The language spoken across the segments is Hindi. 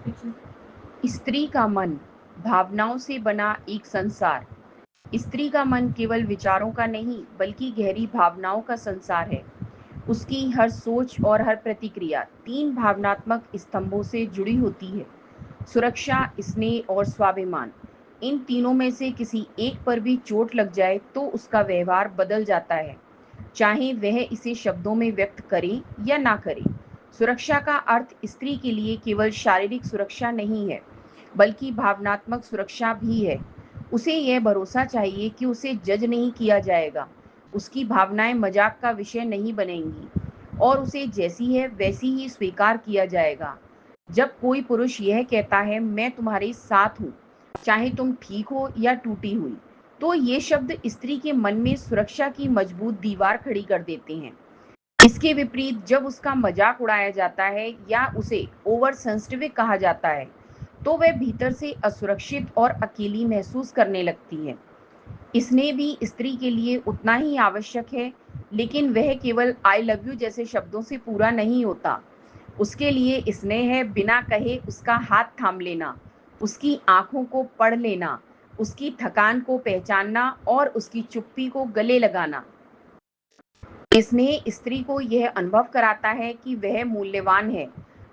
स्त्री का मन भावनाओं से बना एक संसार। स्त्री का मन केवल विचारों का नहीं बल्कि गहरी भावनाओं का संसार है। उसकी हर सोच और हर प्रतिक्रिया तीन भावनात्मक स्तंभों से जुड़ी होती है: सुरक्षा, स्नेह और स्वाभिमान। इन तीनों में से किसी एक पर भी चोट लग जाए तो उसका व्यवहार बदल जाता है, चाहे वह इसे शब्दों में व्यक्त करे या ना करे। सुरक्षा का अर्थ स्त्री के लिए केवल शारीरिक सुरक्षा नहीं है, बल्कि भावनात्मक सुरक्षा भी है। उसे यह भरोसा चाहिए कि उसे जज नहीं किया जाएगा, उसकी भावनाएं मजाक का विषय नहीं बनेंगी और उसे जैसी है वैसी ही स्वीकार किया जाएगा। जब कोई पुरुष यह कहता है, मैं तुम्हारे साथ हूँ, चाहे तुम ठीक हो या टूटी हुई, तो ये शब्द स्त्री के मन में सुरक्षा की मजबूत दीवार खड़ी कर देते हैं। इसके विपरीत जब उसका मजाक उड़ाया जाता है या उसे ओवर सेंसिटिव कहा जाता है, तो वह भीतर से असुरक्षित और अकेली महसूस करने लगती है। स्नेह भी स्त्री के लिए उतना ही आवश्यक है, लेकिन वह केवल आई लव यू जैसे शब्दों से पूरा नहीं होता। उसके लिए स्नेह है बिना कहे उसका हाथ थाम लेना, उसकी आंखों को पढ़ लेना, उसकी थकान को पहचानना और उसकी चुप्पी को गले लगाना। स्नेह स्त्री को यह अनुभव कराता है कि वह मूल्यवान है।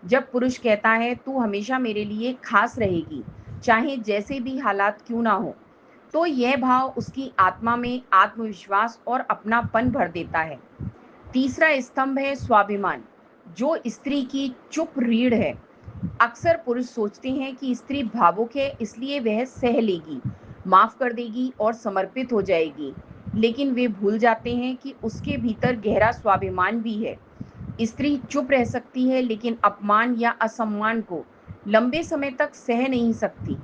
जब पुरुष कहता है, तू हमेशा मेरे लिए खास रहेगी, चाहे जैसे भी हालात क्यों ना हो, तो यह भाव उसकी आत्मा में आत्मविश्वास और अपनापन भर देता है। तीसरा स्तंभ है स्वाभिमान, जो स्त्री की चुप रीढ़ है। अक्सर पुरुष सोचते हैं कि स्त्री भावुक है इसलिए वह सह लेगी, माफ कर देगी और समर्पित हो जाएगी, लेकिन वे भूल जाते हैं कि उसके भीतर गहरा स्वाभिमान भी है। स्त्री चुप रह सकती है लेकिन अपमान या असम्मान को लंबे समय तक सह नहीं सकती।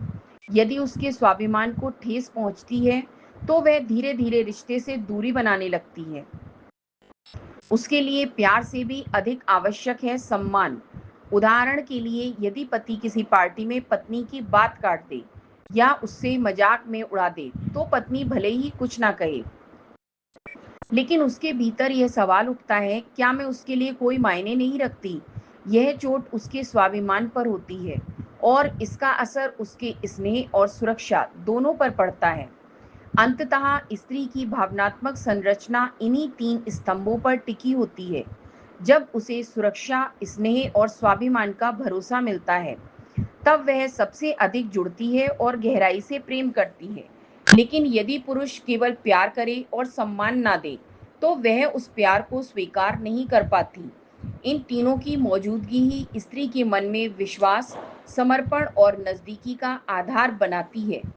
यदि उसके स्वाभिमान को ठेस पहुंचती है तो वह धीरे धीरे रिश्ते से दूरी बनाने लगती है। उसके लिए प्यार से भी अधिक आवश्यक है सम्मान। उदाहरण के लिए, यदि पति किसी पार्टी में पत्नी की बात काट दे या उससे मजाक में उड़ा दे, तो पत्नी भले ही कुछ ना कहे, लेकिन उसके भीतर यह सवाल उठता है, क्या मैं उसके लिए कोई मायने नहीं रखती? यह चोट उसके स्वाभिमान पर होती है और इसका असर उसके स्नेह और सुरक्षा दोनों पर पड़ता है। अंततः स्त्री की भावनात्मक संरचना इन्हीं तीन स्तंभों पर टिकी होती है। जब उसे सुरक्षा, स्नेह और स्वाभिमान का भरोसा मिलता है, तब वह सबसे अधिक जुड़ती है और गहराई से प्रेम करती है। लेकिन यदि पुरुष केवल प्यार करे और सम्मान ना दे, तो वह उस प्यार को स्वीकार नहीं कर पाती। इन तीनों की मौजूदगी ही स्त्री के मन में विश्वास, समर्पण और नजदीकी का आधार बनाती है।